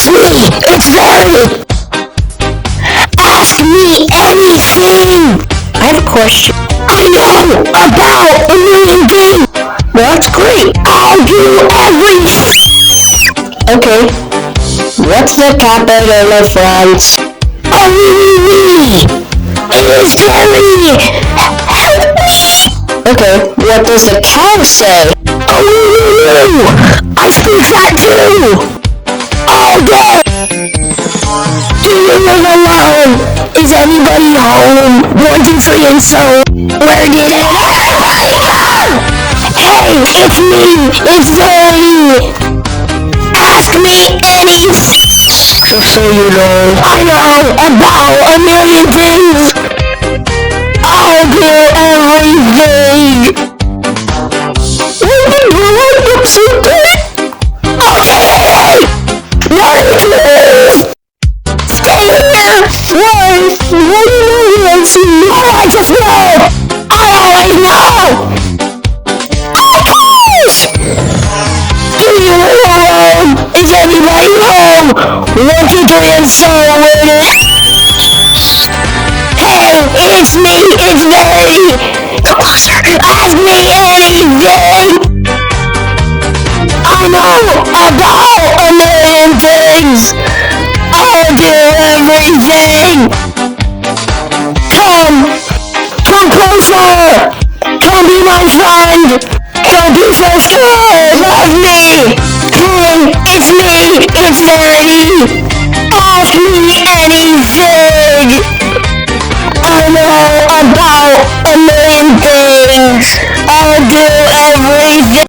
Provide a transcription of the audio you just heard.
It's me! It's Verity! Ask me anything! I have a question. I know about a million things! Well, that's great! I'll do everything! Okay. What's the capital of France? Oh, it is Verity! Help me! Okay, what does the cow say? Oh, I speak that too! All day! Do you live alone? Is anybody home? 1, 2, 3, and so where did everybody go? Hey, it's me! It's Verity! Ask me anything! Just so you know, I know about a million things! I'll do everything! Okay! What is this? Stay here! What do you mean? Oh, I just know! I always know! Okay! Do you live alone? Is everybody home? 1, 2, 3, and so where did Hey, it's me! It's Verity! Closer! Ask me anything! I know about a million things! I'll do everything! Come! Come closer! Come be my friend! Don't be so scared of me! Hey, it's me! It's Verity! Ask me anything!